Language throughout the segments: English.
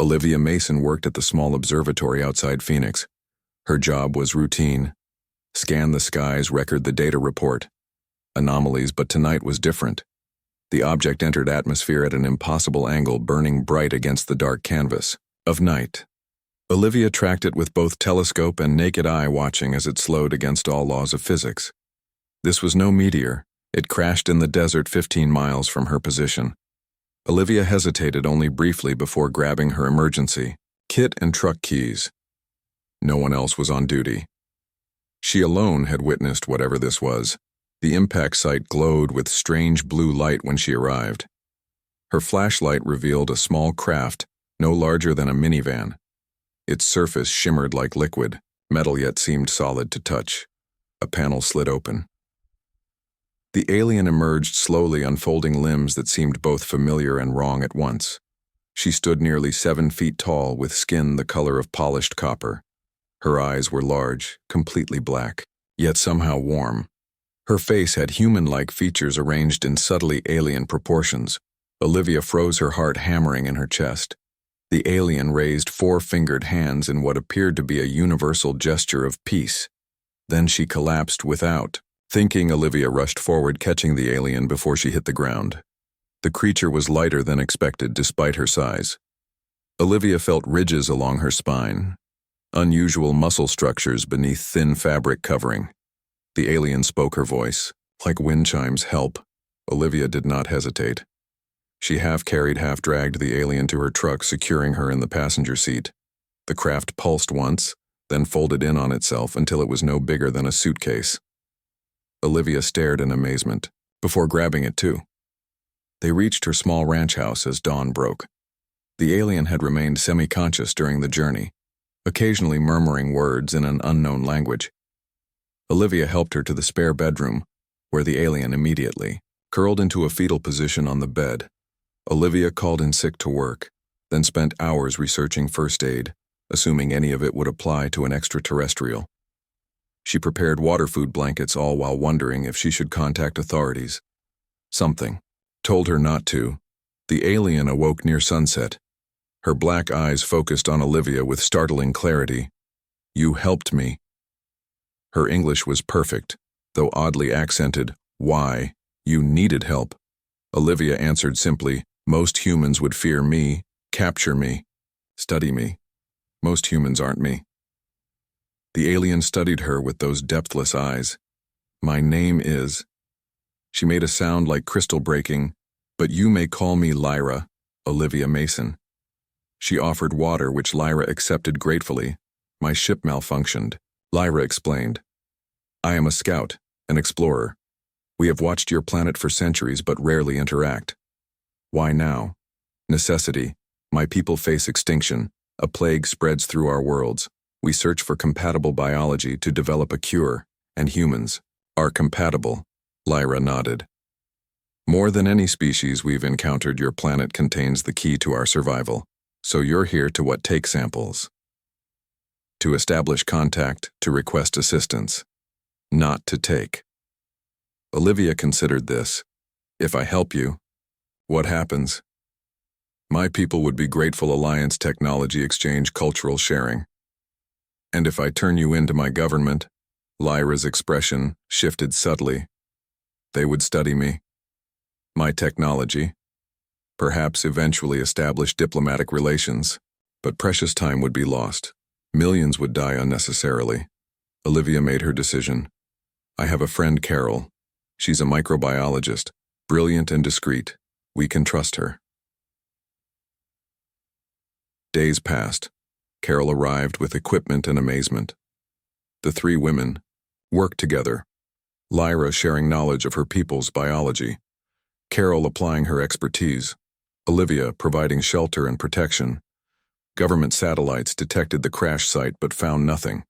Olivia Mason worked at the small observatory outside Phoenix. Her job was routine. Scan the skies, record the data, report. Anomalies, but tonight was different. The object entered atmosphere at an impossible angle, burning bright against the dark canvas of night. Olivia tracked it with both telescope and naked eye, watching as it slowed against all laws of physics. This was no meteor. It crashed in the desert 15 miles from her position. Olivia hesitated only briefly before grabbing her emergency kit and truck keys. No one else was on duty. She alone had witnessed whatever this was. The impact site glowed with strange blue light when she arrived. Her flashlight revealed a small craft, no larger than a minivan. Its surface shimmered like liquid, metal yet seemed solid to touch. A panel slid open. The alien emerged slowly, unfolding limbs that seemed both familiar and wrong at once. She stood nearly 7 feet tall, with skin the color of polished copper. Her eyes were large, completely black, yet somehow warm. Her face had human-like features arranged in subtly alien proportions. Olivia froze, her heart hammering in her chest. The alien raised 4-fingered hands in what appeared to be a universal gesture of peace. Then she collapsed without thinking. Olivia rushed forward, catching the alien before she hit the ground. The creature was lighter than expected despite her size. Olivia felt ridges along her spine, unusual muscle structures beneath thin fabric covering. The alien spoke, her voice like wind chimes. Help. Olivia did not hesitate. She half-carried, half-dragged the alien to her truck, securing her in the passenger seat. The craft pulsed once, then folded in on itself until it was no bigger than a suitcase. Olivia stared in amazement, before grabbing it too. They reached her small ranch house as dawn broke. The alien had remained semi-conscious during the journey, occasionally murmuring words in an unknown language. Olivia helped her to the spare bedroom, where the alien immediately curled into a fetal position on the bed. Olivia called in sick to work, then spent hours researching first aid, assuming any of it would apply to an extraterrestrial. She prepared water-food blankets, all while wondering if she should contact authorities. Something told her not to. The alien awoke near sunset. Her black eyes focused on Olivia with startling clarity. "You helped me." Her English was perfect, though oddly accented. "Why? You needed help." Olivia answered simply, "Most humans would fear me, capture me, study me. Most humans aren't me." The alien studied her with those depthless eyes. "My name is—" She made a sound like crystal breaking, "But you may call me Lyra, Olivia Mason." She offered water, which Lyra accepted gratefully. "My ship malfunctioned," Lyra explained. "I am a scout, an explorer. We have watched your planet for centuries but rarely interact." "Why now?" "Necessity. My people face extinction. A plague spreads through our worlds. We search for compatible biology to develop a cure, and humans are compatible." Lyra nodded. "More than any species we've encountered, your planet contains the key to our survival. So you're here to what? Take samples. To establish contact, to request assistance. Not to take." Olivia considered this. "If I help you, what happens?" "My people would be grateful. Alliance, technology exchange, cultural sharing." "And if I turn you into my government?" Lyra's expression shifted subtly. "They would study me. My technology. Perhaps eventually establish diplomatic relations. But precious time would be lost. Millions would die unnecessarily." Olivia made her decision. "I have a friend, Carol. She's a microbiologist, brilliant and discreet. We can trust her." Days passed. Carol arrived with equipment and amazement. The 3 women worked together, Lyra sharing knowledge of her people's biology, Carol applying her expertise, Olivia providing shelter and protection. Government satellites detected the crash site but found nothing.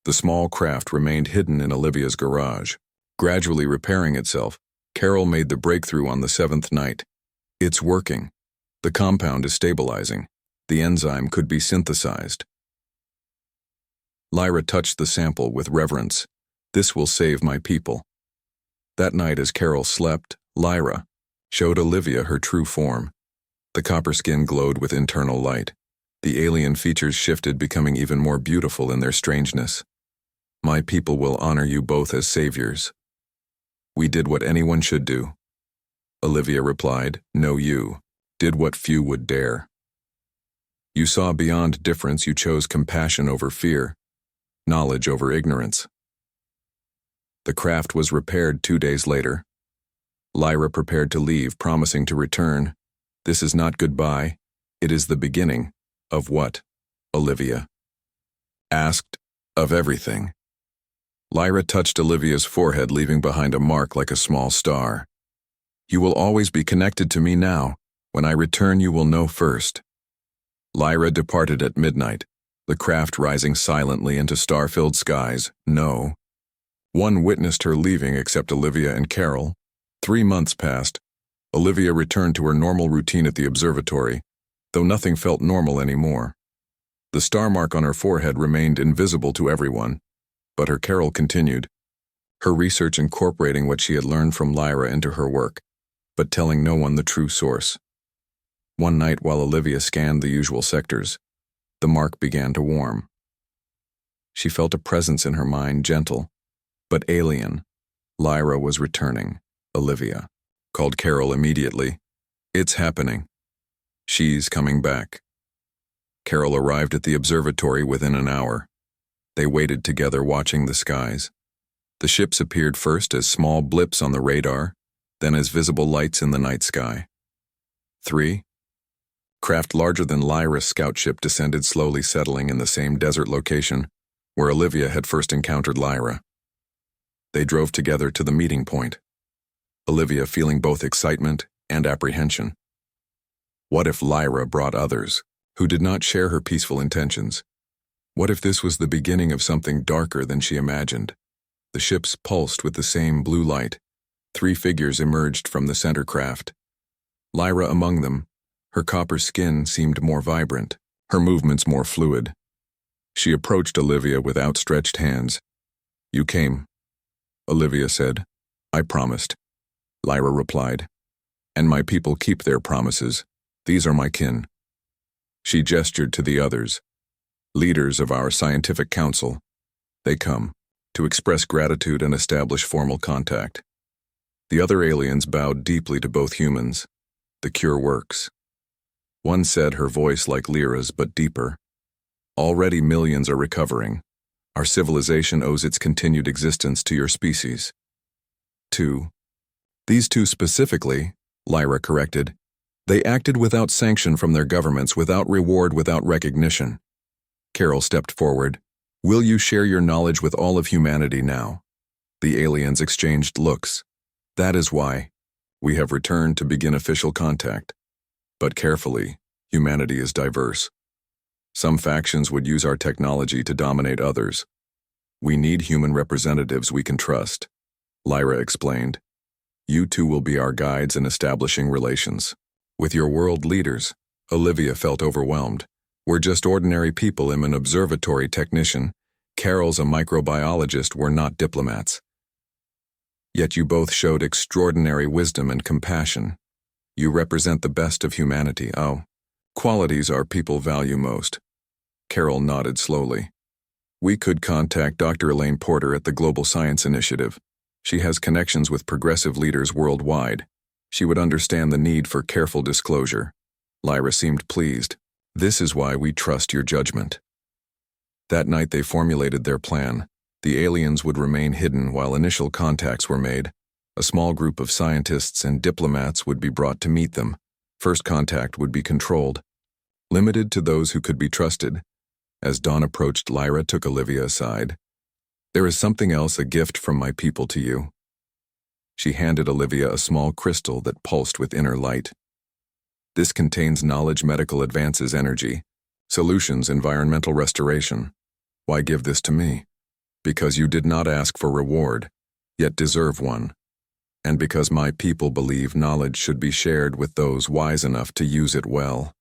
The small craft remained hidden in Olivia's garage. Gradually repairing itself, Carol made the breakthrough on the 7th night. "It's working. The compound is stabilizing. The enzyme could be synthesized." Lyra touched the sample with reverence. "This will save my people." That night, as Carol slept, Lyra showed Olivia her true form. The copper skin glowed with internal light. The alien features shifted, becoming even more beautiful in their strangeness. My people will honor you both as saviors. We did what anyone should do. Olivia replied, no, you did what few would dare. You saw beyond difference, you chose compassion over fear, knowledge over ignorance. The craft was repaired 2 days later. Lyra prepared to leave, promising to return. This is not goodbye, it is the beginning. Of what? Olivia asked. Of everything. Lyra touched Olivia's forehead, leaving behind a mark like a small star. You will always be connected to me now. When I return, you will know first. Lyra departed at midnight, the craft rising silently into star-filled skies. No one witnessed her leaving except Olivia and Carol. 3 months passed. Olivia returned to her normal routine at the observatory, though nothing felt normal anymore. The star mark on her forehead remained invisible to everyone, but her Carol continued, her research incorporating what she had learned from Lyra into her work, but telling no one the true source. One night, while Olivia scanned the usual sectors, the mark began to warm. She felt a presence in her mind, gentle, but alien. Lyra was returning. Olivia called Carol immediately. It's happening. She's coming back. Carol arrived at the observatory within an hour. They waited together, watching the skies. The ships appeared first as small blips on the radar, then as visible lights in the night sky. 3. Craft larger than Lyra's scout ship descended slowly, settling in the same desert location where Olivia had first encountered Lyra. They drove together to the meeting point, Olivia feeling both excitement and apprehension. What if Lyra brought others who did not share her peaceful intentions? What if this was the beginning of something darker than she imagined? The ships pulsed with the same blue light. 3 figures emerged from the center craft. Lyra among them. Her copper skin seemed more vibrant, her movements more fluid. She approached Olivia with outstretched hands. You came, Olivia said. I promised, Lyra replied. And my people keep their promises. These are my kin. She gestured to the others, leaders of our scientific council. They come to express gratitude and establish formal contact. The other aliens bowed deeply to both humans. The cure works. One said, her voice like Lyra's but deeper. Already millions are recovering. Our civilization owes its continued existence to your species. 2. These 2 specifically, Lyra corrected. They acted without sanction from their governments, without reward, without recognition. Carol stepped forward. Will you share your knowledge with all of humanity now? The aliens exchanged looks. That is why we have returned to begin official contact. But carefully, humanity is diverse. Some factions would use our technology to dominate others. We need human representatives we can trust, Lyra explained. You 2 will be our guides in establishing relations with your world leaders. Olivia felt overwhelmed. We're just ordinary people. I'm an observatory technician. Carol's a microbiologist. We're not diplomats. Yet you both showed extraordinary wisdom and compassion. You represent the best of humanity. Oh, qualities our people value most. Carol nodded slowly. We could contact Dr. Elaine Porter at the Global Science Initiative. She has connections with progressive leaders worldwide. She would understand the need for careful disclosure. Lyra seemed pleased. This is why we trust your judgment. That night they formulated their plan. The aliens would remain hidden while initial contacts were made. A small group of scientists and diplomats would be brought to meet them. First contact would be controlled, limited to those who could be trusted. As dawn approached, Lyra took Olivia aside. There is something else, a gift from my people to you. She handed Olivia a small crystal that pulsed with inner light. This contains knowledge, medical advances, energy, solutions, environmental restoration. Why give this to me? Because you did not ask for reward, yet deserve one. And because my people believe knowledge should be shared with those wise enough to use it well.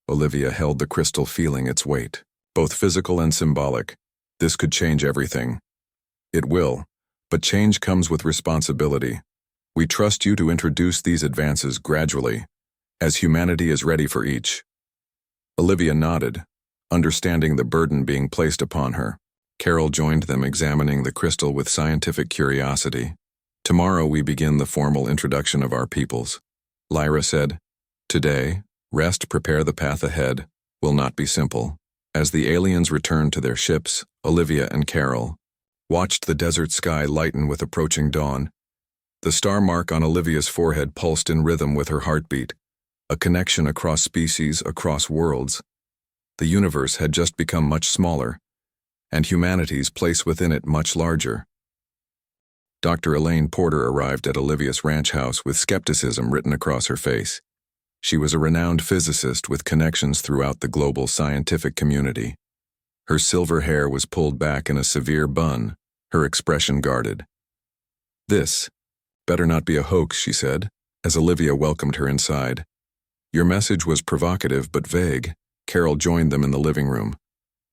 Olivia held the crystal, feeling its weight, both physical and symbolic. This could change everything. It will, but change comes with responsibility. We trust you to introduce these advances gradually, as humanity is ready for each. Olivia Olivia nodded, understanding the burden being placed upon her. Carol joined them, examining the crystal with scientific curiosity. Tomorrow we begin the formal introduction of our peoples, Lyra said. Today, rest, prepare the path ahead, will not be simple. As the aliens returned to their ships, Olivia and Carol watched the desert sky lighten with approaching dawn. The star mark on Olivia's forehead pulsed in rhythm with her heartbeat, a connection across species, across worlds. The universe had just become much smaller, and humanity's place within it much larger. Dr. Elaine Porter arrived at Olivia's ranch house with skepticism written across her face. She was a renowned physicist with connections throughout the global scientific community. Her silver hair was pulled back in a severe bun, her expression guarded. "This better not be a hoax," she said, as Olivia welcomed her inside. "Your message was provocative but vague." Carol joined them in the living room.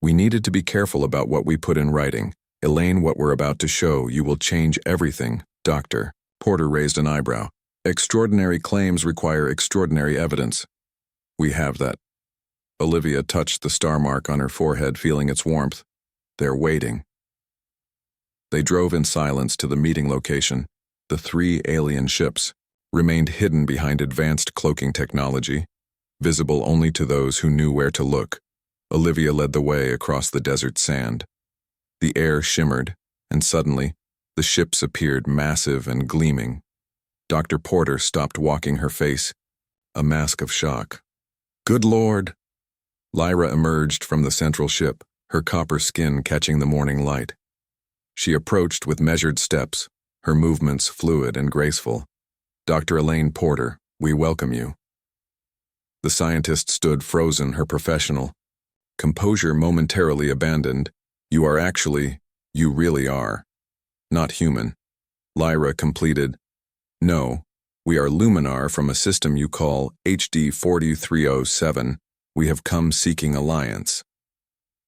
"We needed to be careful about what we put in writing. Elaine, what we're about to show you will change everything." Dr. Porter raised an eyebrow. "Extraordinary claims require extraordinary evidence." "We have that." Olivia touched the star mark on her forehead, feeling its warmth. "They're waiting." They drove in silence to the meeting location. The 3 alien ships remained hidden behind advanced cloaking technology, visible only to those who knew where to look. Olivia led the way across the desert sand. The air shimmered, and suddenly, the ships appeared massive and gleaming. Dr. Porter stopped walking, her face a mask of shock. "Good Lord!" Lyra emerged from the central ship, her copper skin catching the morning light. She approached with measured steps, her movements fluid and graceful. "Dr. Elaine Porter, we welcome you." The scientist stood frozen, her professional composure momentarily abandoned. "You really are. Not human." Lyra completed. "No, we are Luminar from a system you call HD 4307. We have come seeking alliance."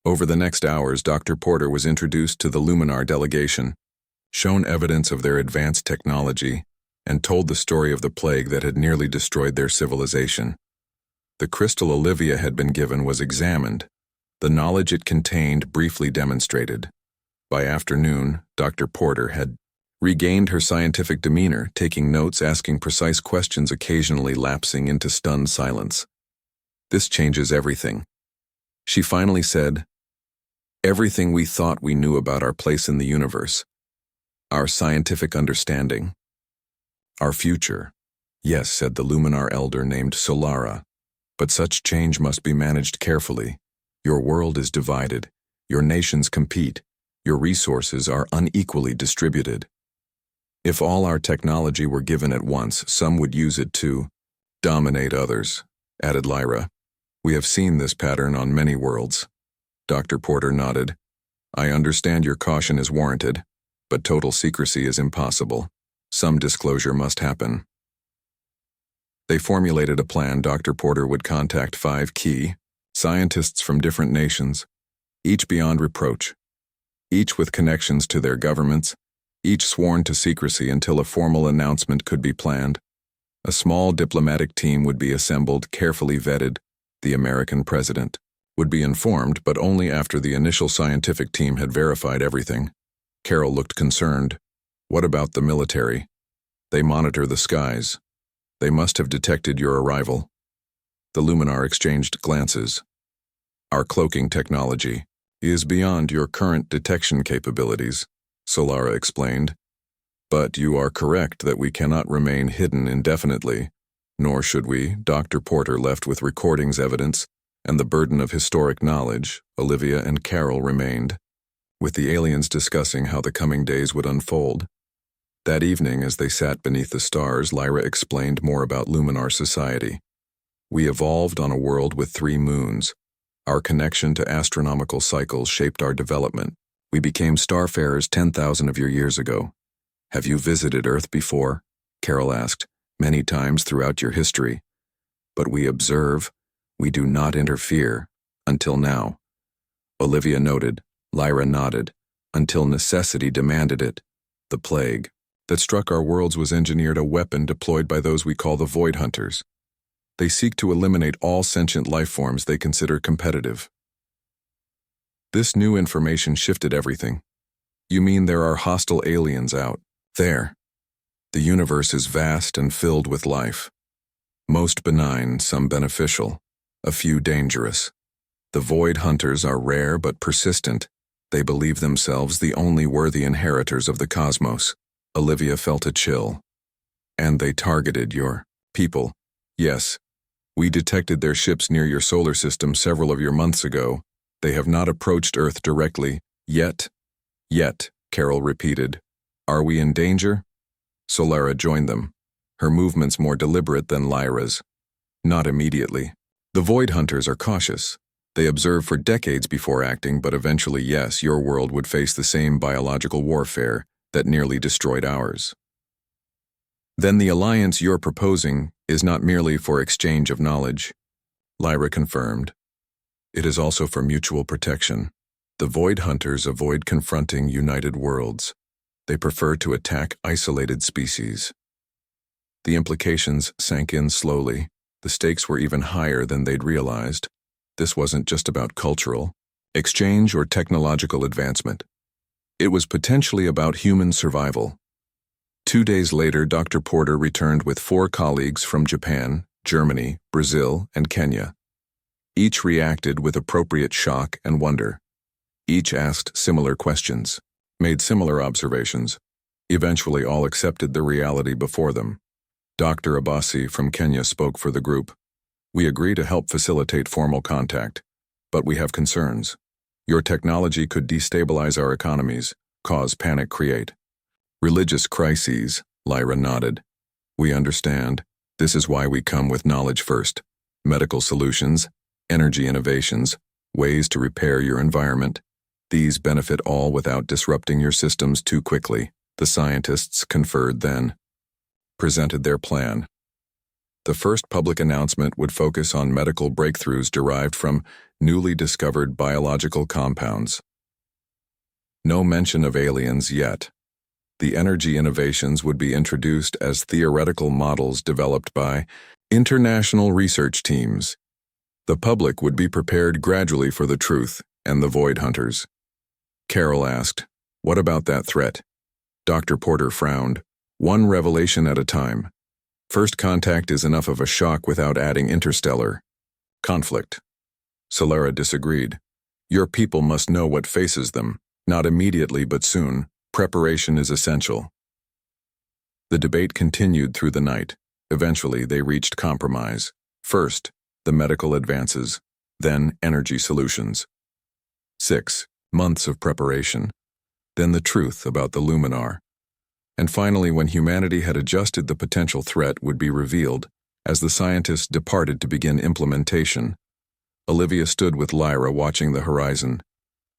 Over the next hours, Dr. Porter was introduced to the Luminar delegation, shown evidence of their advanced technology, and told the story of the plague that had nearly destroyed their civilization. The crystal Olivia had been given was examined, the knowledge it contained briefly demonstrated. By afternoon, Dr. Porter had regained her scientific demeanor, taking notes, asking precise questions, occasionally lapsing into stunned silence. "This changes everything," she finally said. "Everything we thought we knew about our place in the universe. Our scientific understanding. Our future." "Yes," said the Luminar elder named Solara. "But such change must be managed carefully. Your world is divided. Your nations compete. Your resources are unequally distributed. If all our technology were given at once, some would use it to dominate others," added Lyra. "We have seen this pattern on many worlds." Dr. Porter nodded. "I understand your caution is warranted, but total secrecy is impossible. Some disclosure must happen." They formulated a plan. Dr. Porter would contact 5 key scientists from different nations, each beyond reproach, each with connections to their governments, each sworn to secrecy until a formal announcement could be planned. A small diplomatic team would be assembled, carefully vetted. The American president would be informed, but only after the initial scientific team had verified everything. Carol looked concerned. "What about the military? They monitor the skies. They must have detected your arrival." The Luminar exchanged glances. "Our cloaking technology is beyond your current detection capabilities," Solara explained. "But you are correct that we cannot remain hidden indefinitely, nor should we." Dr. Porter left with recordings evidence and the burden of historic knowledge. Olivia and Carol remained, with the aliens discussing how the coming days would unfold. That evening, as they sat beneath the stars, Lyra explained more about Luminar society. "We evolved on a world with 3 moons. Our connection to astronomical cycles shaped our development. We became starfarers 10,000 of your years ago. Have you visited Earth before?" Carol asked. "Many times throughout your history. But we observe, we do not interfere, until now." Olivia noted. Lyra nodded. "Until necessity demanded it. The plague that struck our worlds was engineered, a weapon deployed by those we call the Void Hunters. They seek to eliminate all sentient life forms they consider competitive. This new information shifted everything. You mean there are hostile aliens out there? The universe is vast and filled with life. Most benign, some beneficial, a few dangerous. The Void Hunters are rare but persistent. They believe themselves the only worthy inheritors of the cosmos. Olivia felt a chill. And they targeted your people. Yes. We detected their ships near your solar system several of your months ago. They have not approached Earth directly, yet. Yet, Carol repeated. Are we in danger? Solara joined them, her movements more deliberate than Lyra's. Not immediately. The Void Hunters are cautious. They observe for decades before acting, but eventually, yes, your world would face the same biological warfare that nearly destroyed ours. Then the alliance you're proposing is not merely for exchange of knowledge, Lyra confirmed. It is also for mutual protection. The Void Hunters avoid confronting united worlds. They prefer to attack isolated species. The implications sank in slowly. The stakes were even higher than they'd realized. This wasn't just about cultural exchange or technological advancement. It was potentially about human survival. 2 days later, Dr. Porter returned with 4 colleagues from Japan, Germany, Brazil, and Kenya. Each reacted with appropriate shock and wonder. Each asked similar questions, made similar observations. Eventually, all accepted the reality before them. Dr. Abasi from Kenya spoke for the group. We agree to help facilitate formal contact, but we have concerns. Your technology could destabilize our economies, cause panic, create religious crises, Lyra nodded. We understand. This is why we come with knowledge first. Medical solutions, energy innovations, ways to repair your environment. These benefit all without disrupting your systems too quickly. The scientists conferred then, presented their plan. The first public announcement would focus on medical breakthroughs derived from newly discovered biological compounds. No mention of aliens yet. The energy innovations would be introduced as theoretical models developed by international research teams. The public would be prepared gradually for the truth and the Void Hunters. Carol asked, "What about that threat?" Dr. Porter frowned. "One revelation at a time. First contact is enough of a shock without adding interstellar conflict." Solara disagreed. "Your people must know what faces them, not immediately but soon. Preparation is essential." The debate continued through the night. Eventually, they reached compromise. First, the medical advances, then energy solutions. 6 months of preparation, then the truth about the Luminar. And finally, when humanity had adjusted, the potential threat would be revealed as the scientists departed to begin implementation. Olivia stood with Lyra watching the horizon.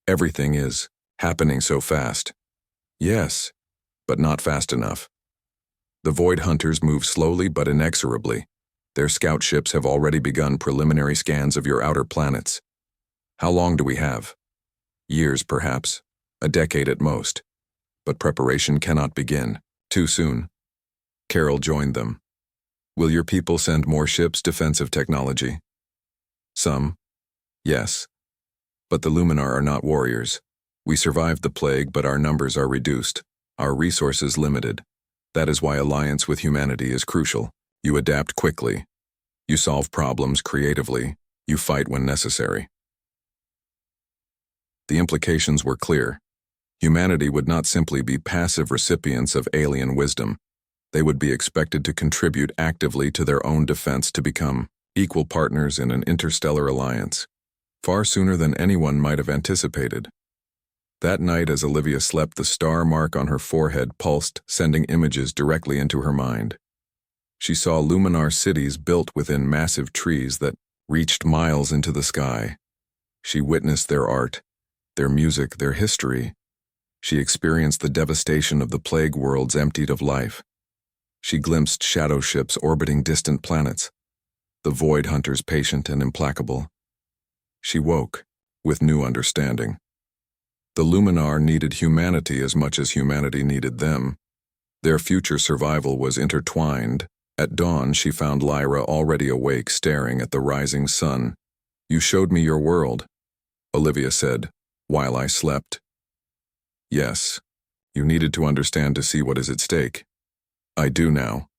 Everything is happening so fast. Yes, but not fast enough. The Void Hunters move slowly but inexorably. Their scout ships have already begun preliminary scans of your outer planets. How long do we have? Years, perhaps. A decade at most. But preparation cannot begin too soon. Carol joined them. Will your people send more ships, defensive technology? Some. Yes. But the Luminar are not warriors. We survived the plague, but our numbers are reduced. Our resources limited. That is why alliance with humanity is crucial. You adapt quickly. You solve problems creatively. You fight when necessary. The implications were clear. Humanity would not simply be passive recipients of alien wisdom. They would be expected to contribute actively to their own defense, to become equal partners in an interstellar alliance, far sooner than anyone might have anticipated. That night, as Olivia slept, the star mark on her forehead pulsed, sending images directly into her mind. She saw Luminar cities built within massive trees that reached miles into the sky. She witnessed their art, their music, their history. She experienced the devastation of the plague worlds emptied of life. She glimpsed shadow ships orbiting distant planets, the Void Hunters patient and implacable. She woke with new understanding. The Luminar needed humanity as much as humanity needed them. Their future survival was intertwined, At dawn, she found Lyra already awake, staring at the rising sun. "You showed me your world," Olivia said, "while I slept." "Yes, you needed to understand to see what is at stake." "I do now."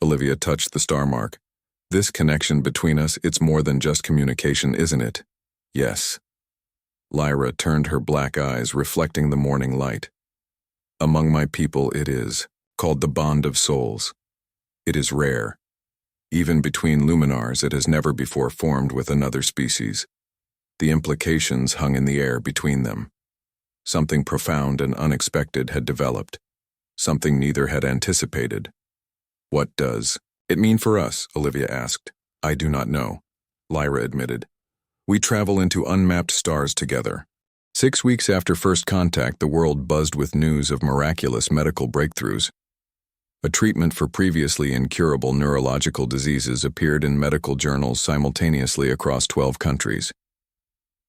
Olivia touched the star mark. "This connection between us, it's more than just communication, isn't it?" "Yes." Lyra turned her black eyes, reflecting the morning light. "Among my people it is, called the bond of souls. It is rare. Even between luminars, it has never before formed with another species. The implications hung in the air between them. Something profound and unexpected had developed. Something neither had anticipated. "What does it mean for us?" Olivia asked. "I do not know," Lyra admitted. "We travel into unmapped stars together." 6 weeks after first contact, the world buzzed with news of miraculous medical breakthroughs. A treatment for previously incurable neurological diseases appeared in medical journals simultaneously across 12 countries.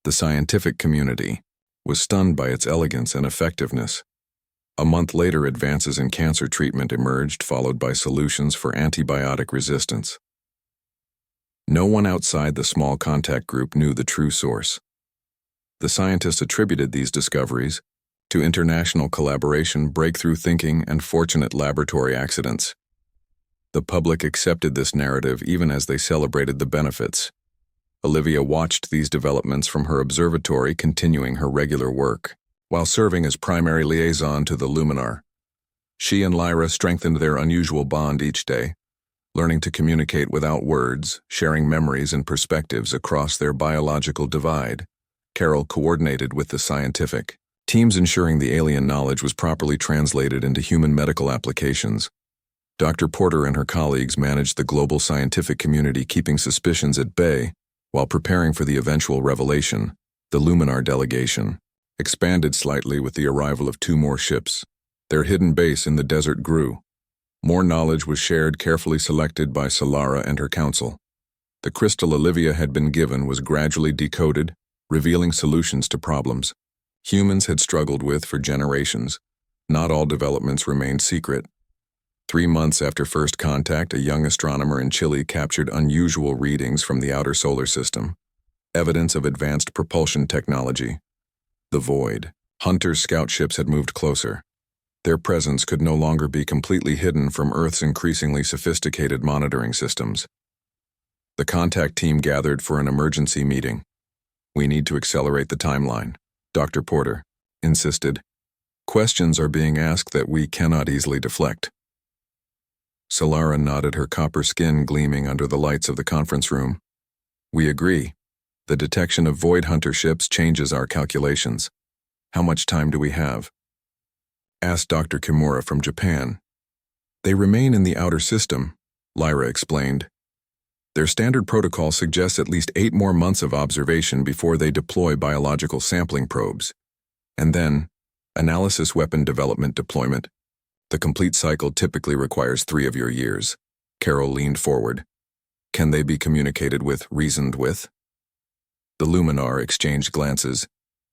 The scientific community was stunned by its elegance and effectiveness. A month later, advances in cancer treatment emerged, followed by solutions for antibiotic resistance. No one outside the small contact group knew the true source. The scientists attributed these discoveries to international collaboration, breakthrough thinking, and fortunate laboratory accidents. The public accepted this narrative even as they celebrated the benefits. Olivia watched these developments from her observatory, continuing her regular work, while serving as primary liaison to the Luminar. She and Lyra strengthened their unusual bond each day, learning to communicate without words, sharing memories and perspectives across their biological divide. Carol coordinated with the scientific teams, ensuring the alien knowledge was properly translated into human medical applications. Dr. Porter and her colleagues managed the global scientific community, keeping suspicions at bay while preparing for the eventual revelation. The Luminar delegation expanded slightly with the arrival of 2 more ships. Their hidden base in the desert grew. More knowledge was shared, carefully selected by Solara and her council. The crystal Olivia had been given was gradually decoded, revealing solutions to problems humans had struggled with for generations. Not all developments remained secret. 3 months after first contact, a young astronomer in Chile captured unusual readings from the outer solar system, evidence of advanced propulsion technology. The void. Hunter's scout ships had moved closer. Their presence could no longer be completely hidden from Earth's increasingly sophisticated monitoring systems. The contact team gathered for an emergency meeting. "We need to accelerate the timeline," Dr. Porter insisted. "Questions are being asked that we cannot easily deflect." Solara nodded, her copper skin gleaming under the lights of the conference room. "We agree. The detection of Void Hunter ships changes our calculations. How much time do we have?" asked Dr. Kimura from Japan. "They remain in the outer system," Lyra explained. "Their standard protocol suggests at least 8 more months of observation before they deploy biological sampling probes. And then, analysis weapon development deployment. The complete cycle typically requires 3 of your years." Carol leaned forward. "Can they be communicated with, reasoned with?" The Luminar exchanged glances.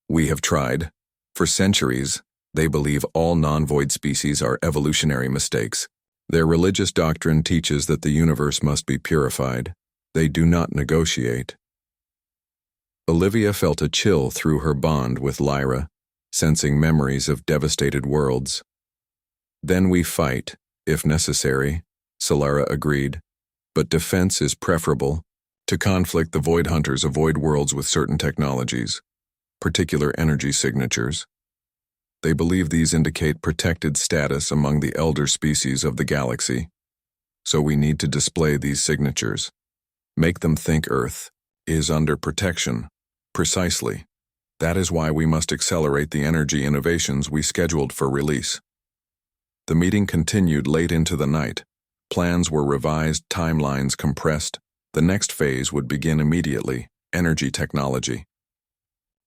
"We have tried. For centuries, they believe all non-void species are evolutionary mistakes. Their religious doctrine teaches that the universe must be purified. They do not negotiate." Olivia felt a chill through her bond with Lyra, sensing memories of devastated worlds. "Then we fight, if necessary," Solara agreed. "But defense is preferable. To conflict, the Void Hunters avoid worlds with certain technologies, particular energy signatures. They believe these indicate protected status among the elder species of the galaxy. So we need to display these signatures. Make them think Earth is under protection. Precisely. That is why we must accelerate the energy innovations we scheduled for release." The meeting continued late into the night. Plans were revised, timelines compressed. The next phase would begin immediately: energy technology.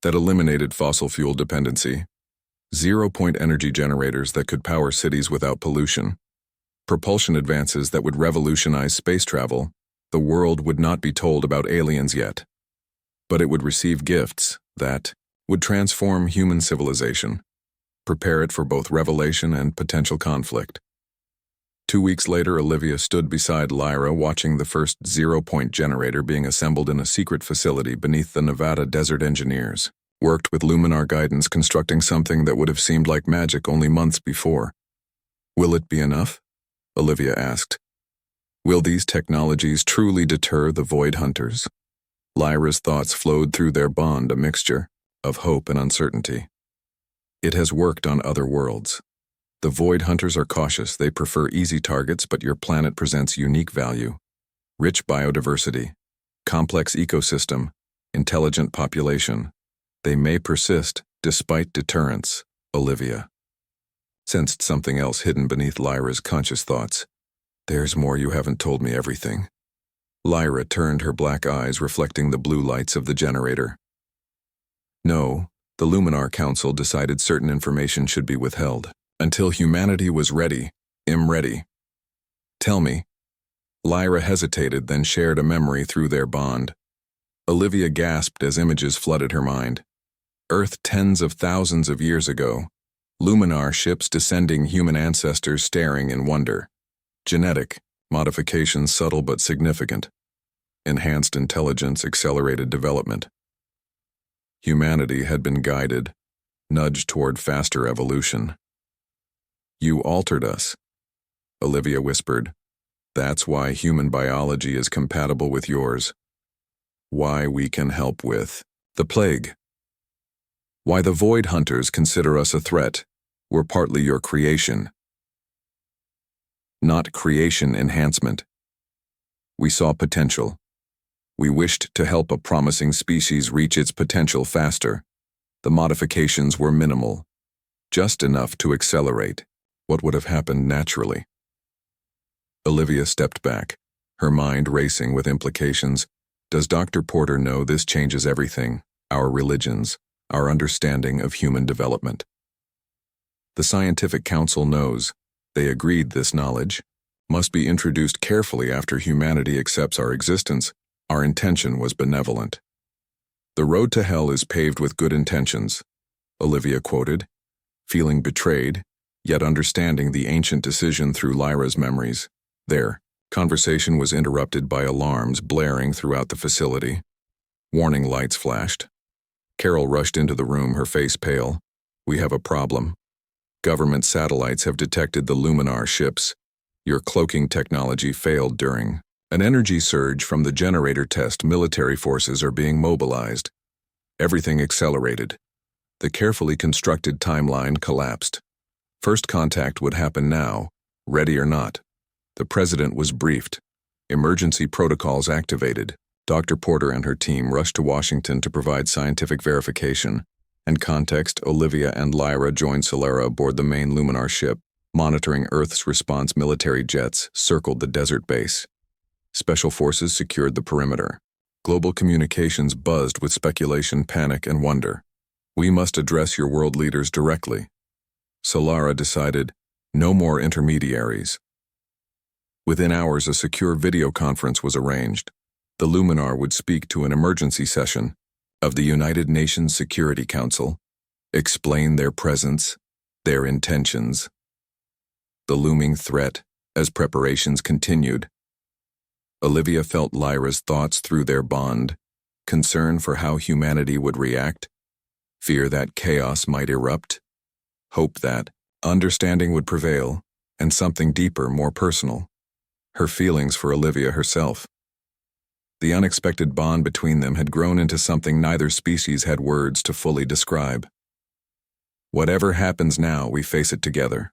That eliminated fossil fuel dependency. 0-point energy generators that could power cities without pollution. Propulsion advances that would revolutionize space travel. The world would not be told about aliens yet, but it would receive gifts that would transform human civilization, prepare it for both revelation and potential conflict. 2 weeks later, Olivia stood beside Lyra watching the first zero-point generator being assembled in a secret facility beneath the Nevada desert. Engineers worked with Luminar guidance constructing something that would have seemed like magic only months before. Will it be enough? Olivia asked. Will these technologies truly deter the Void Hunters? Lyra's thoughts flowed through their bond, a mixture of hope and uncertainty. It has worked on other worlds. The Void Hunters are cautious. They prefer easy targets, but your planet presents unique value. Rich biodiversity, complex ecosystem, intelligent population. They may persist despite deterrence, Olivia sensed something else hidden beneath Lyra's conscious thoughts. There's more. You haven't told me everything. Lyra turned, her black eyes reflecting the blue lights of the generator. No, the Luminar Council decided certain information should be withheld until humanity was ready. Ready. Tell me. Lyra hesitated, then shared a memory through their bond. Olivia gasped as images flooded her mind. Earth tens of thousands of years ago. Luminar ships descending, human ancestors staring in wonder. Genetic modifications subtle but significant. Enhanced intelligence, accelerated development. Humanity had been guided, nudged toward faster evolution. You altered us, Olivia whispered. That's why human biology is compatible with yours. Why we can help with the plague. Why the Void Hunters consider us a threat. We're partly your creation. Not creation enhancement. We saw potential. We wished to help a promising species reach its potential faster. The modifications were minimal, just enough to accelerate what would have happened naturally. Olivia stepped back, her mind racing with implications. Does Dr. Porter know this changes everything? Our religions, our understanding of human development. The Scientific Council knows. They agreed this knowledge must be introduced carefully after humanity accepts our existence. Our intention was benevolent. The road to hell is paved with good intentions, Olivia quoted, feeling betrayed, yet understanding the ancient decision through Lyra's memories. Their conversation was interrupted by alarms blaring throughout the facility. Warning lights flashed. Carol rushed into the room, her face pale. We have a problem. Government satellites have detected the Luminar ships. Your cloaking technology failed during an energy surge from the generator test. Military forces are being mobilized. Everything accelerated. The carefully constructed timeline collapsed. First contact would happen now, ready or not. The president was briefed. Emergency protocols activated. Dr. Porter and her team rushed to Washington to provide scientific verification and context. Olivia and Lyra joined Solara aboard the main Luminar ship, monitoring Earth's response. Military jets circled the desert base. Special forces secured the perimeter. Global communications buzzed with speculation, panic, and wonder. We must address your world leaders directly. Solara decided, no more intermediaries. Within hours, a secure video conference was arranged. The Luminar would speak to an emergency session of the United Nations Security Council, explain their presence, their intentions, the looming threat as preparations continued. Olivia felt Lyra's thoughts through their bond, concern for how humanity would react, fear that chaos might erupt, hope that understanding would prevail, and something deeper, more personal, her feelings for Olivia herself. The unexpected bond between them had grown into something neither species had words to fully describe. Whatever happens now, we face it together.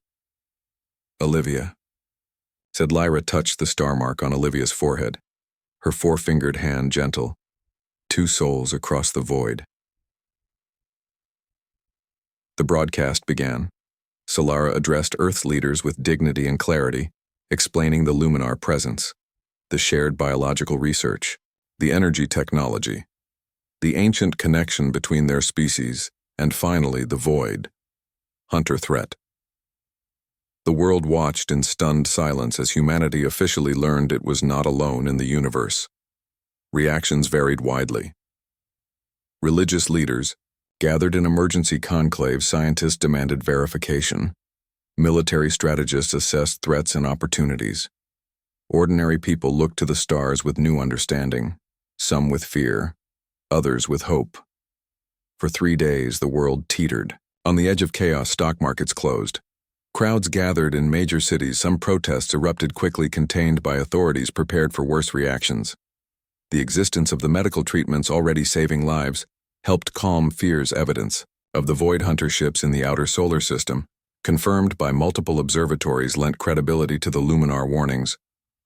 Olivia, said. Lyra touched the star mark on Olivia's forehead, her four-fingered hand gentle. Two souls across the void. The broadcast began. Solara addressed Earth's leaders with dignity and clarity, explaining the Luminar presence, the shared biological research, the energy technology, the ancient connection between their species, and finally the Void Hunter threat. The world watched in stunned silence as humanity officially learned it was not alone in the universe. Reactions varied widely. Religious leaders gathered in emergency conclaves. Scientists demanded verification. Military strategists assessed threats and opportunities. Ordinary people looked to the stars with new understanding, some with fear, others with hope. For 3 days, the world teetered. On the edge of chaos, stock markets closed. Crowds gathered in major cities. Some protests erupted, quickly contained by authorities prepared for worse reactions. The existence of the medical treatments already saving lives helped calm fears. Evidence of the void hunter ships in the outer solar system, confirmed by multiple observatories, lent credibility to the Luminar warnings.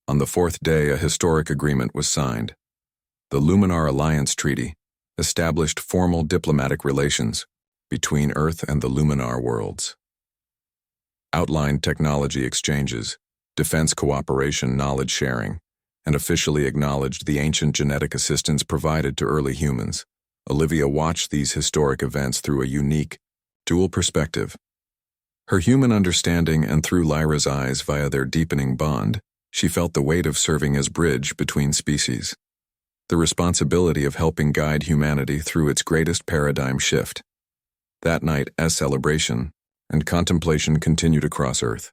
On the 4th day, a historic agreement was signed. The Luminar Alliance Treaty established formal diplomatic relations between Earth and the Luminar worlds. Outlined technology exchanges, defense cooperation, knowledge sharing, and officially acknowledged the ancient genetic assistance provided to early humans. Olivia watched these historic events through a unique, dual perspective. Her human understanding, and through Lyra's eyes via their deepening bond, she felt the weight of serving as bridge between species. The responsibility of helping guide humanity through its greatest paradigm shift. That night, as celebration and contemplation continued across Earth,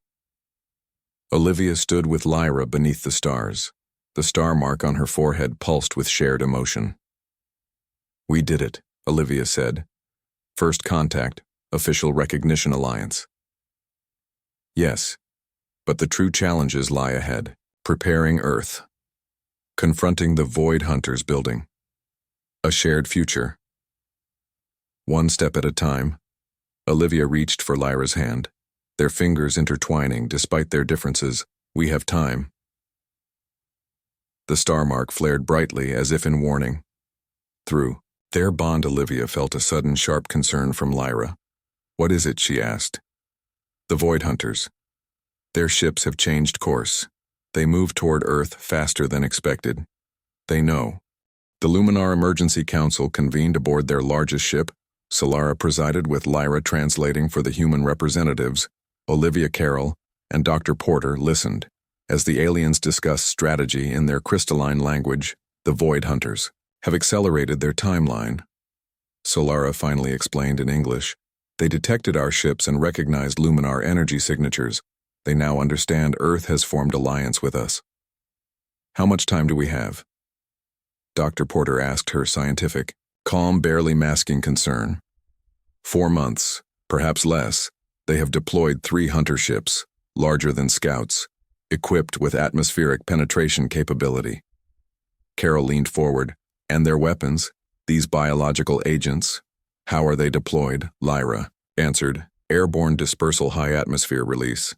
Olivia stood with Lyra beneath the stars. The star mark on her forehead pulsed with shared emotion. "We did it," Olivia said. "First contact, official recognition alliance." "Yes, but the true challenges lie ahead. Preparing Earth. Confronting the void hunters, building a shared future. One step at a time." Olivia reached for Lyra's hand, their fingers intertwining despite their differences. "We have time." The star mark flared brightly as if in warning. Through their bond, Olivia felt a sudden sharp concern from Lyra. "What is it?" she asked. "The void hunters. Their ships have changed course. They move toward Earth faster than expected. They know." The Luminar Emergency Council convened aboard their largest ship. Solara presided, with Lyra translating for the human representatives. Olivia, Carol, and Dr. Porter listened as the aliens discussed strategy in their crystalline language. "The void hunters have accelerated their timeline," Solara finally explained in English. "They detected our ships and recognized Luminar energy signatures. They now understand Earth has formed alliance with us." "How much time do we have?" Dr. Porter asked, her scientific calm barely masking concern. 4 months, perhaps less. They have deployed 3 hunter ships, larger than scouts, equipped with atmospheric penetration capability. Carol leaned forward. "And their weapons, these biological agents, how are they deployed?" Lyra answered. "Airborne dispersal, high atmosphere release.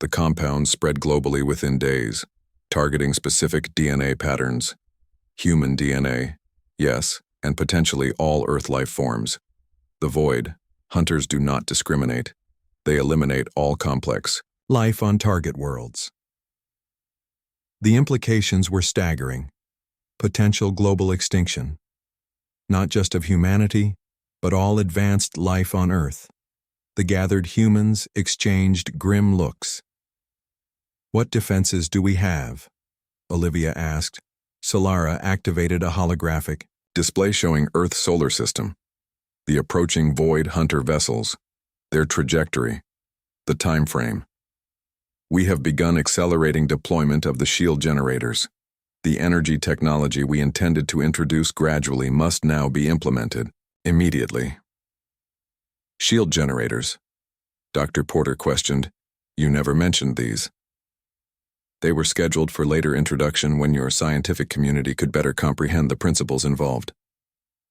The compounds spread globally within days, targeting specific DNA patterns. Human DNA, yes, and potentially all Earth life forms. The void hunters do not discriminate. They eliminate all complex life on target worlds." The implications were staggering. Potential global extinction, not just of humanity, but all advanced life on Earth. The gathered humans exchanged grim looks. "What defenses do we have?" Olivia asked. Solara activated a holographic display showing Earth's solar system, the approaching void hunter vessels, their trajectory, the time frame. "We have begun accelerating deployment of the shield generators. The energy technology we intended to introduce gradually must now be implemented immediately." "Shield generators?" Dr. Porter questioned. "You never mentioned these." "They were scheduled for later introduction when your scientific community could better comprehend the principles involved,"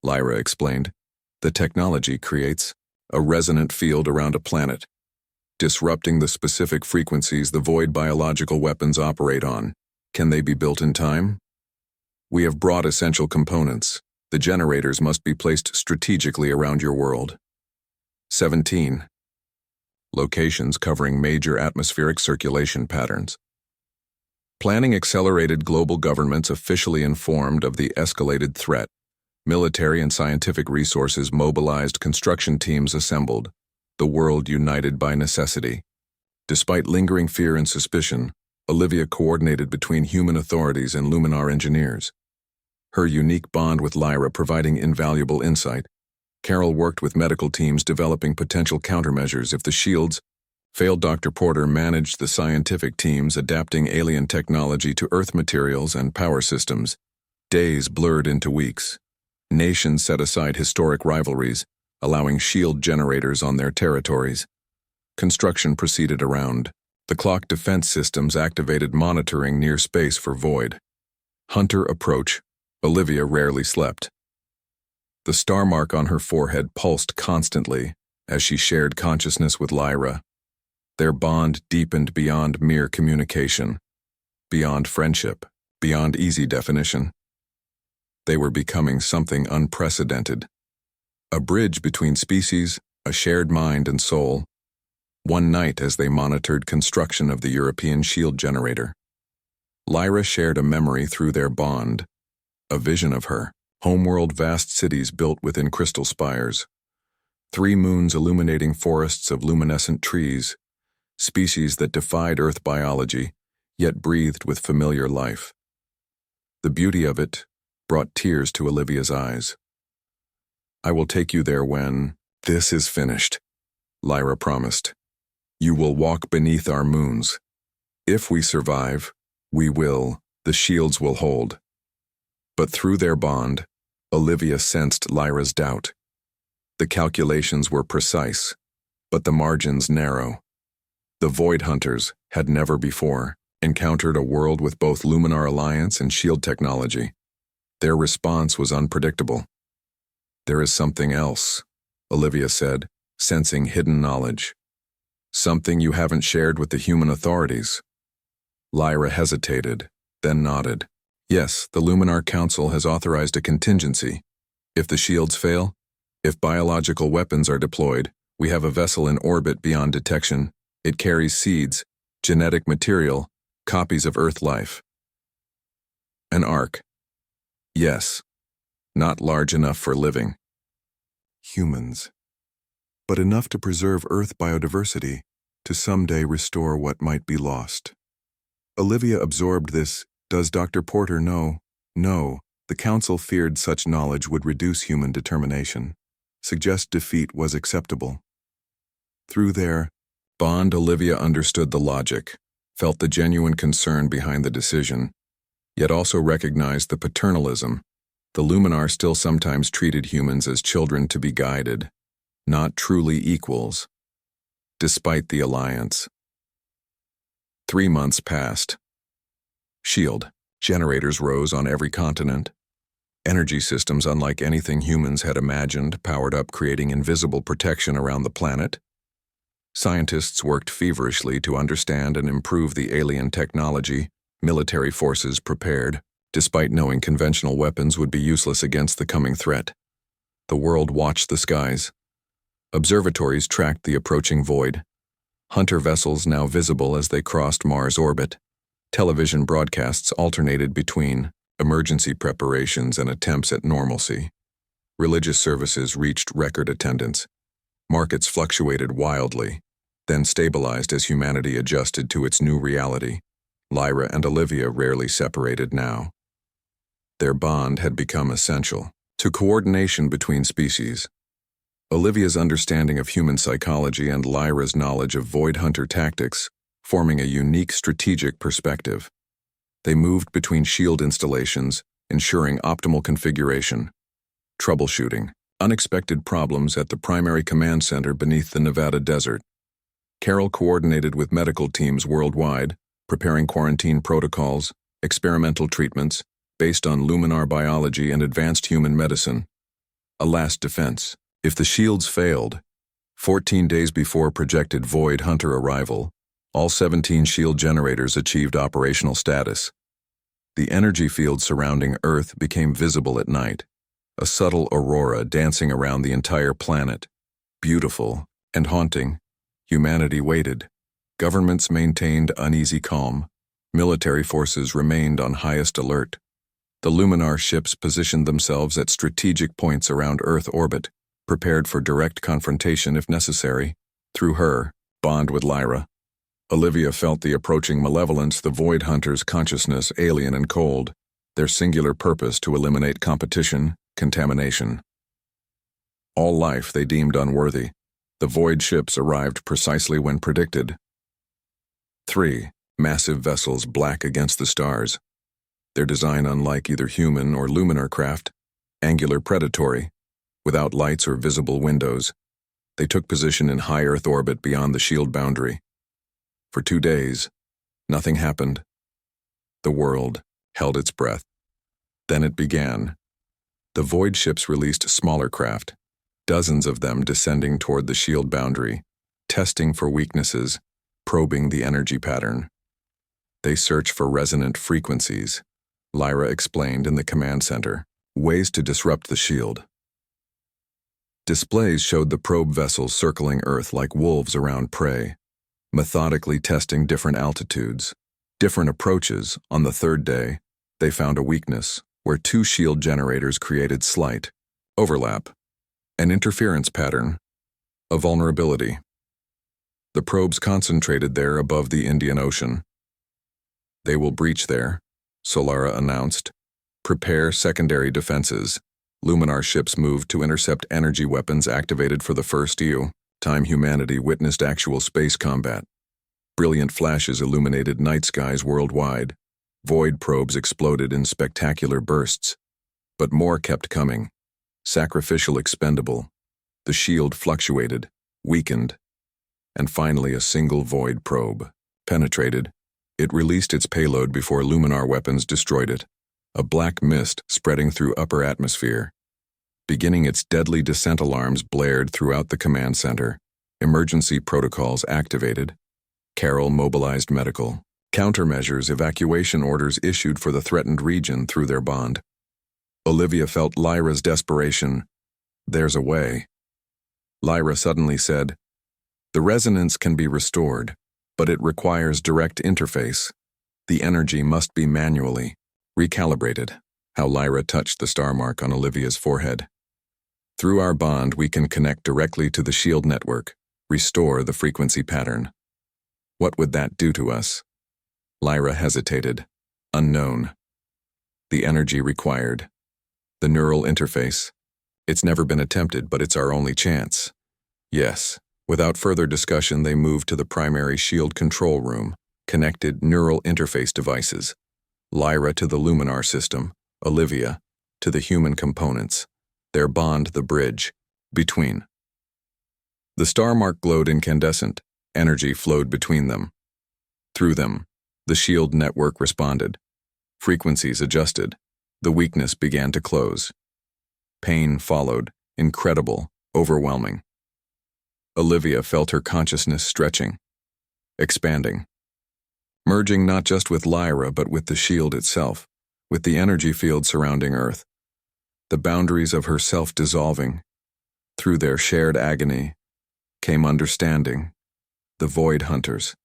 Lyra explained. "The technology creates a resonant field around a planet, disrupting the specific frequencies the void biological weapons operate on. Can they be built in time? We have brought essential components. The generators must be placed strategically around your world." 17. Locations covering major atmospheric circulation patterns. Planning accelerated. Global governments officially informed of the escalated threat. Military and scientific resources mobilized, construction teams assembled. The world united by necessity. Despite lingering fear and suspicion, Olivia coordinated between human authorities and Luminar engineers. Her unique bond with Lyra providing invaluable insight. Carol worked with medical teams developing potential countermeasures if the shields Failed Dr. Porter managed the scientific teams adapting alien technology to Earth materials and power systems. Days blurred into weeks. Nations set aside historic rivalries, allowing shield generators on their territories. Construction proceeded around. The clock defense systems activated monitoring near space for Void. Hunter approach. Olivia rarely slept. The star mark on her forehead pulsed constantly as she shared consciousness with Lyra. Their bond deepened beyond mere communication, beyond friendship, beyond easy definition. They were becoming something unprecedented. A bridge between species, a shared mind and soul. One night as they monitored construction of the European shield generator, Lyra shared a memory through their bond, a vision of her, homeworld vast cities built within crystal spires, 3 moons illuminating forests of luminescent trees, species that defied Earth biology, yet breathed with familiar life. The beauty of it brought tears to Olivia's eyes. "I will take you there when this is finished," Lyra promised. "You will walk beneath our moons. If we survive, we will, the shields will hold." But through their bond, Olivia sensed Lyra's doubt. The calculations were precise, but the margins narrow. The Void Hunters had never before encountered a world with both Luminar Alliance and shield technology. Their response was unpredictable. "There is something else," Olivia said, sensing hidden knowledge. "Something you haven't shared with the human authorities." Lyra hesitated, then nodded. "Yes, the Luminar Council has authorized a contingency. If the shields fail, if biological weapons are deployed, we have a vessel in orbit beyond detection. It carries seeds, genetic material, copies of Earth life. An ark. Yes, not large enough for living. Humans. But enough to preserve Earth biodiversity, to someday restore what might be lost." Olivia absorbed this. Does Dr. Porter know? No, the Council feared such knowledge would reduce human determination. Suggest defeat was acceptable. Through their bond, Olivia understood the logic, felt the genuine concern behind the decision, yet also recognized the paternalism. The Luminar still sometimes treated humans as children to be guided, not truly equals. Despite the alliance. 3 months passed. Shield generators rose on every continent. Energy systems unlike anything humans had imagined powered up, creating invisible protection around the planet. Scientists worked feverishly to understand and improve the alien technology. Military forces prepared, despite knowing conventional weapons would be useless against the coming threat. The world watched the skies. Observatories tracked the approaching void. Hunter vessels now visible as they crossed Mars' orbit. Television broadcasts alternated between emergency preparations and attempts at normalcy. Religious services reached record attendance. Markets fluctuated wildly, then stabilized as humanity adjusted to its new reality. Lyra and Olivia rarely separated now. Their bond had become essential to coordination between species. Olivia's understanding of human psychology and Lyra's knowledge of Void Hunter tactics, forming a unique strategic perspective. They moved between shield installations, ensuring optimal configuration. Troubleshooting. Unexpected problems at the primary command center beneath the Nevada desert. Carol coordinated with medical teams worldwide, preparing quarantine protocols, experimental treatments, based on Luminar biology and advanced human medicine. A last defense. If the shields failed, 14 days before projected Void Hunter arrival, all 17 shield generators achieved operational status. The energy field surrounding Earth became visible at night, a subtle aurora dancing around the entire planet. Beautiful and haunting, humanity waited. Governments maintained uneasy calm. Military forces remained on highest alert. The Luminar ships positioned themselves at strategic points around Earth orbit, prepared for direct confrontation if necessary. Through her bond with Lyra, Olivia felt the approaching malevolence, the Void Hunters' consciousness alien and cold, their singular purpose to eliminate competition, contamination. All life they deemed unworthy. The void ships arrived precisely when predicted. 3. Massive vessels black against the stars. Their design unlike either human or luminar craft, angular predatory, without lights or visible windows. They took position in high Earth orbit beyond the shield boundary. For 2 days, nothing happened. The world held its breath. Then it began. The void ships released smaller craft, dozens of them descending toward the shield boundary, testing for weaknesses, probing the energy pattern. They search for resonant frequencies, Lyra explained in the command center, ways to disrupt the shield. Displays showed the probe vessels circling Earth like wolves around prey, methodically testing different altitudes, different approaches. On the 3rd day, they found a weakness where 2 shield generators created slight overlap, an interference pattern, a vulnerability. The probes concentrated there above the Indian Ocean. They will breach there, Solara announced. Prepare secondary defenses. Luminar ships moved to intercept energy weapons activated for the first time humanity witnessed actual space combat. Brilliant flashes illuminated night skies worldwide. Void probes exploded in spectacular bursts. But more kept coming. Sacrificial expendable. The shield fluctuated, weakened. And finally a single void probe penetrated. It released its payload before luminar weapons destroyed it. A black mist spreading through upper atmosphere. Beginning its deadly descent alarms blared throughout the command center. Emergency protocols activated. Carol mobilized medical. Countermeasures, evacuation orders issued for the threatened region through their bond. Olivia felt Lyra's desperation. There's a way. Lyra suddenly said, the resonance can be restored, but it requires direct interface. The energy must be manually recalibrated. How Lyra touched the star mark on Olivia's forehead. Through our bond, we can connect directly to the shield network, restore the frequency pattern. What would that do to us? Lyra hesitated. Unknown. The energy required. The neural interface. It's never been attempted, but it's our only chance. Yes. Without further discussion, they moved to the primary shield control room, connected neural interface devices. Lyra to the luminar system, Olivia to the human components. Their bond the bridge between. The star mark glowed incandescent. Energy flowed between them. Through them, the shield network responded. Frequencies adjusted. The weakness began to close. Pain followed, incredible, overwhelming. Olivia felt her consciousness stretching, expanding, merging not just with Lyra but with the shield itself, with the energy field surrounding Earth. The boundaries of herself dissolving. Through their shared agony came understanding, the Void Hunters.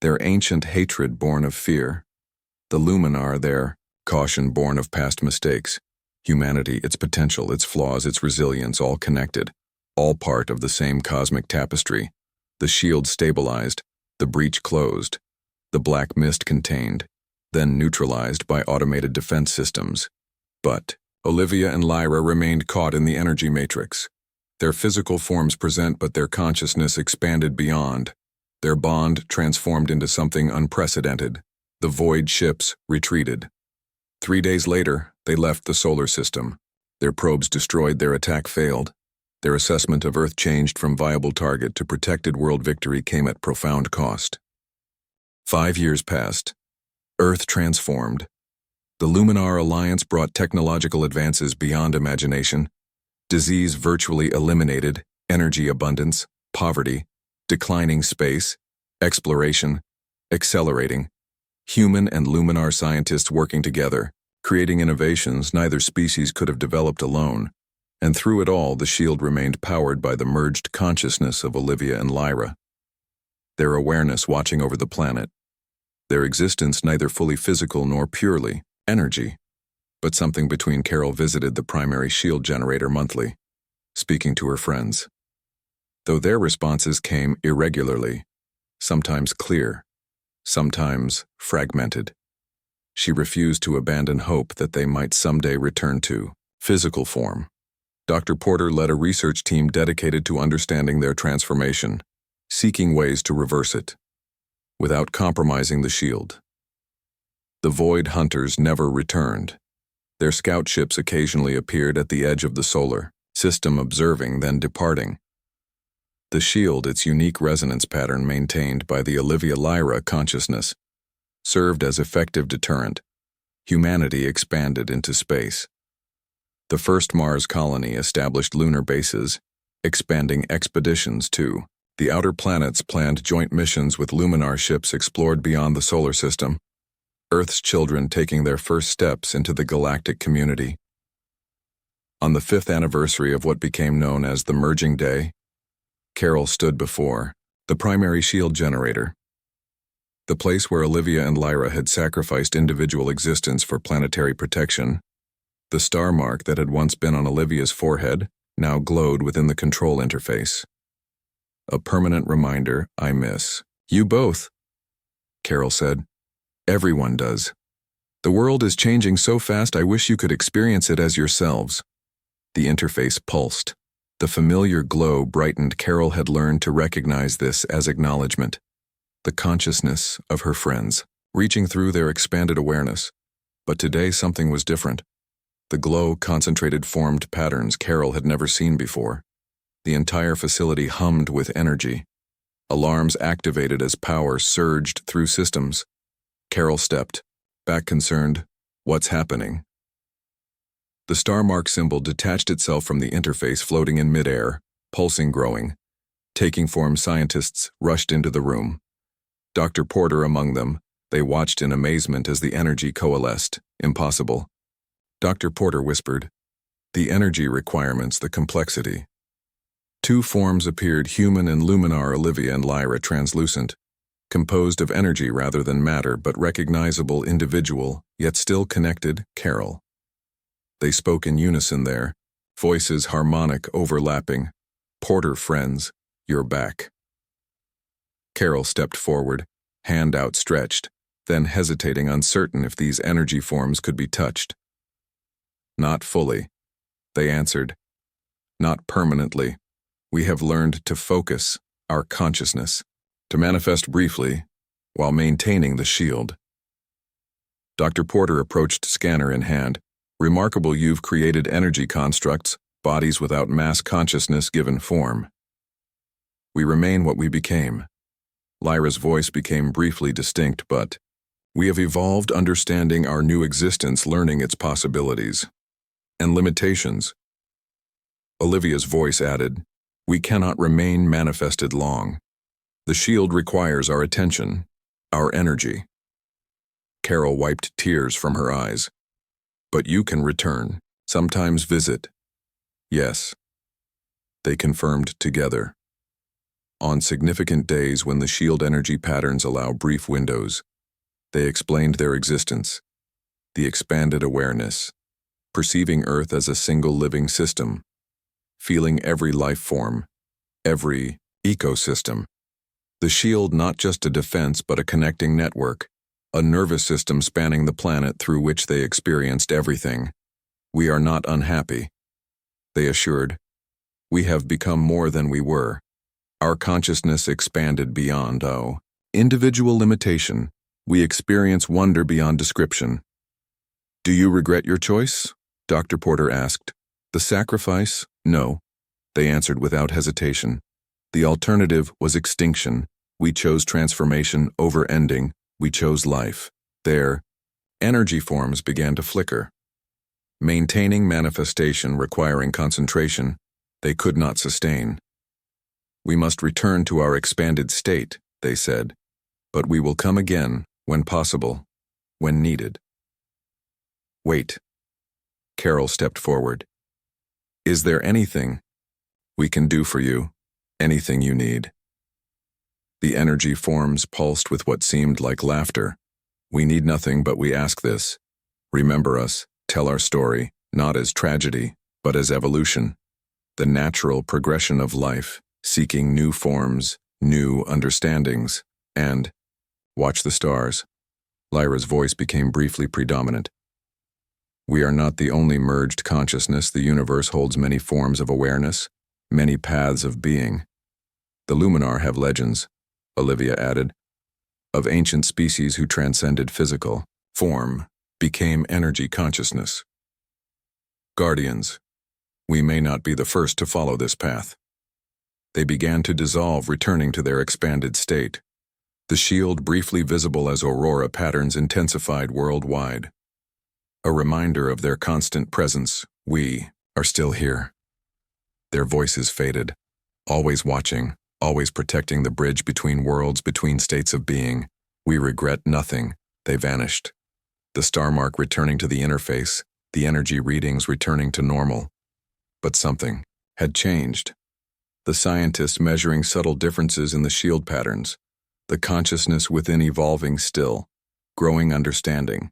Their ancient hatred born of fear, the Luminar their caution born of past mistakes, humanity, its potential, its flaws, its resilience, all connected, all part of the same cosmic tapestry. The shield stabilized, the breach closed, the black mist contained, then neutralized by automated defense systems. But Olivia and Lyra remained caught in the energy matrix. Their physical forms present, but their consciousness expanded beyond. Their bond transformed into something unprecedented. The void ships retreated. 3 days later, they left the solar system. Their probes destroyed, their attack failed. Their assessment of Earth changed from viable target to protected world victory came at profound cost. 5 years passed. Earth transformed. The Luminar Alliance brought technological advances beyond imagination. Disease virtually eliminated, energy abundance, poverty, declining space, exploration, accelerating. Human and Luminar scientists working together, creating innovations neither species could have developed alone. And through it all, the shield remained powered by the merged consciousness of Olivia and Lyra. Their awareness watching over the planet. Their existence neither fully physical nor purely energy, but something between. Carol visited the primary shield generator monthly, speaking to her friends. Though their responses came irregularly, sometimes clear, sometimes fragmented. She refused to abandon hope that they might someday return to physical form. Dr. Porter led a research team dedicated to understanding their transformation, seeking ways to reverse it, without compromising the shield. The Void Hunters never returned. Their scout ships occasionally appeared at the edge of the solar system, observing, then departing. The shield, its unique resonance pattern maintained by the Olivia Lyra consciousness, served as effective deterrent. Humanity expanded into space. The first Mars colony established lunar bases, expanding expeditions to the outer planets, planned joint missions with Luminar ships explored beyond the solar system, Earth's children taking their first steps into the galactic community. On the 5th anniversary of what became known as the Merging Day, Carol stood before the primary shield generator, the place where Olivia and Lyra had sacrificed individual existence for planetary protection. The star mark that had once been on Olivia's forehead now glowed within the control interface. A permanent reminder, "I miss you both," Carol said. "Everyone does. The world is changing so fast, I wish you could experience it as yourselves." The interface pulsed. The familiar glow brightened. Carol had learned to recognize this as acknowledgement, the consciousness of her friends, reaching through their expanded awareness. But today something was different. The glow concentrated formed patterns Carol had never seen before. The entire facility hummed with energy. Alarms activated as power surged through systems. Carol stepped back, concerned. What's happening? The star mark symbol detached itself from the interface, floating in midair, pulsing, growing. Taking form, scientists rushed into the room. Dr. Porter among them. They watched in amazement as the energy coalesced. Impossible. Dr. Porter whispered. The energy requirements, the complexity. 2 forms appeared, human and luminar, Olivia and Lyra, translucent, composed of energy rather than matter, but recognizable, individual, yet still connected, Carol. They spoke in unison there, voices harmonic, overlapping. Porter friends, you're back. Carol stepped forward, hand outstretched, then hesitating, uncertain if these energy forms could be touched. Not fully, they answered. Not permanently. We have learned to focus our consciousness, to manifest briefly, while maintaining the shield. Dr. Porter approached, scanner in hand. Remarkable, you've created energy constructs, bodies without mass consciousness given form. We remain what we became. Lyra's voice became briefly distinct, but we have evolved, understanding our new existence, learning its possibilities and limitations. Olivia's voice added, we cannot remain manifested long. The shield requires our attention, our energy. Carol wiped tears from her eyes. But you can return, sometimes visit. Yes. They confirmed together. On significant days when the shield energy patterns allow brief windows, they explained their existence, the expanded awareness, perceiving Earth as a single living system, feeling every life form, every ecosystem. The shield not just a defense but a connecting network, a nervous system spanning the planet through which they experienced everything. We are not unhappy, they assured. We have become more than we were. Our consciousness expanded beyond individual limitation. We experience wonder beyond description. Do you regret your choice? Dr. Porter asked. The sacrifice? No, they answered without hesitation. The alternative was extinction. We chose transformation over ending. We chose life. Their energy forms began to flicker. Maintaining manifestation requiring concentration, they could not sustain. We must return to our expanded state, they said, but we will come again when possible, when needed. Wait. Carol stepped forward. Is there anything we can do for you? Anything you need? The energy forms pulsed with what seemed like laughter. We need nothing, but we ask this. Remember us, tell our story, not as tragedy, but as evolution. The natural progression of life, seeking new forms, new understandings, and watch the stars. Lyra's voice became briefly predominant. We are not the only merged consciousness. The universe holds many forms of awareness, many paths of being. The Luminar have legends, Olivia added, of ancient species who transcended physical form, became energy consciousness. Guardians, we may not be the first to follow this path. They began to dissolve, returning to their expanded state. The shield briefly visible as aurora patterns intensified worldwide. A reminder of their constant presence. We are still here. Their voices faded, always watching, always protecting the bridge between worlds, between states of being. We regret nothing. They vanished. The star mark returning to the interface, the energy readings returning to normal. But something had changed. The scientists measuring subtle differences in the shield patterns, the consciousness within evolving still, growing understanding.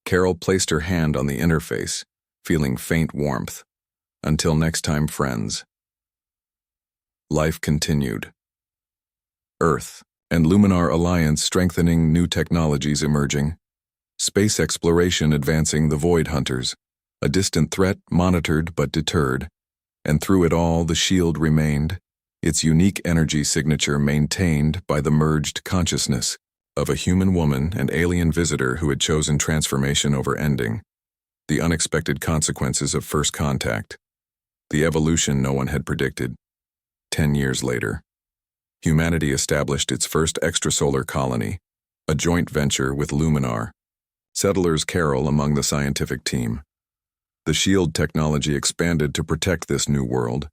Carol placed her hand on the interface, feeling faint warmth. Until next time, friends. Life continued. Earth and Luminar Alliance strengthening, new technologies emerging. Space exploration advancing, the Void Hunters, a distant threat monitored but deterred. And through it all, the shield remained, its unique energy signature maintained by the merged consciousness of a human woman and alien visitor who had chosen transformation over ending. The unexpected consequences of first contact. The evolution no one had predicted. 10 years later, humanity established its first extrasolar colony, a joint venture with Luminar. Settlers Carol among the scientific team. The shield technology expanded to protect this new world.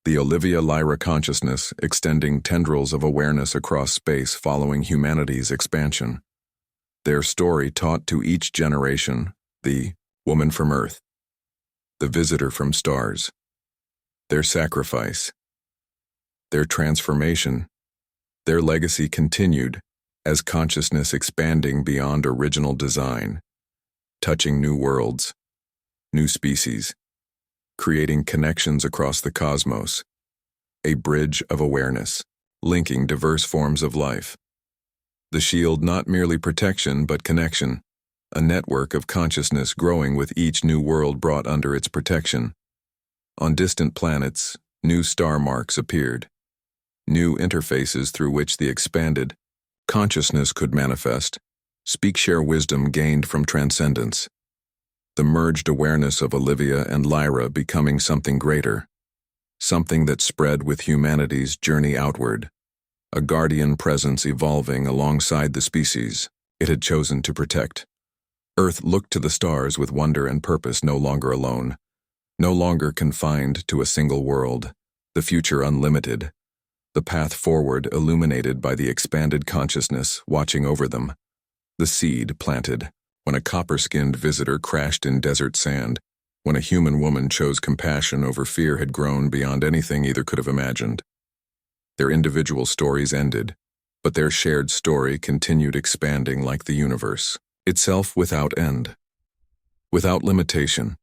The Olivia Lyra consciousness extending tendrils of awareness across space following humanity's expansion. Their story taught to each generation, the woman from Earth, the visitor from stars. Their sacrifice, their transformation, their legacy continued as consciousness expanding beyond original design, touching new worlds, new species, creating connections across the cosmos, a bridge of awareness, linking diverse forms of life. The shield not merely protection but connection, a network of consciousness growing with each new world brought under its protection. On distant planets, new star marks appeared, new interfaces through which the expanded consciousness could manifest, share wisdom gained from transcendence. The merged awareness of Olivia and Lyra becoming something greater, something that spread with humanity's journey outward, a guardian presence evolving alongside the species it had chosen to protect. Earth looked to the stars with wonder and purpose, no longer alone, no longer confined to a single world, the future unlimited, the path forward illuminated by the expanded consciousness watching over them. The seed planted when a copper-skinned visitor crashed in desert sand, when a human woman chose compassion over fear, had grown beyond anything either could have imagined. Their individual stories ended, but their shared story continued expanding like the universe, itself without end, without limitation,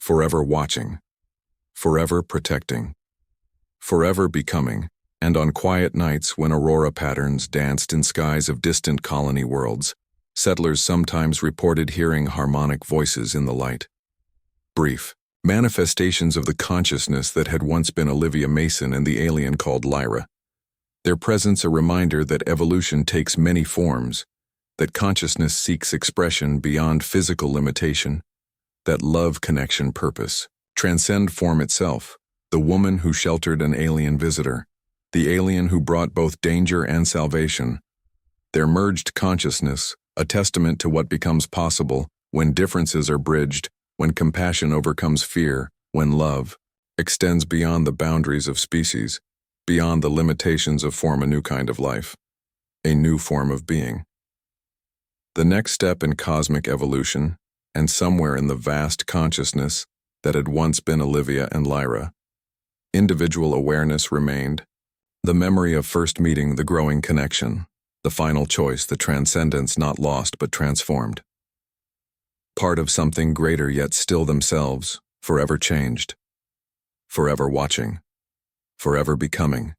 forever watching, forever protecting, forever becoming. And on quiet nights when aurora patterns danced in skies of distant colony worlds, settlers sometimes reported hearing harmonic voices in the light. Brief manifestations of the consciousness that had once been Olivia Mason and the alien called Lyra. Their presence a reminder that evolution takes many forms, that consciousness seeks expression beyond physical limitation, that love, connection, purpose transcend form itself. The woman who sheltered an alien visitor, the alien who brought both danger and salvation. Their merged consciousness, a testament to what becomes possible when differences are bridged, when compassion overcomes fear, when love extends beyond the boundaries of species, beyond the limitations of form, a new kind of life, a new form of being. The next step in cosmic evolution, and somewhere in the vast consciousness that had once been Olivia and Lyra, individual awareness remained, the memory of first meeting, the growing connection, the final choice, the transcendence not lost but transformed. Part of something greater yet still themselves, forever changed, forever watching, forever becoming.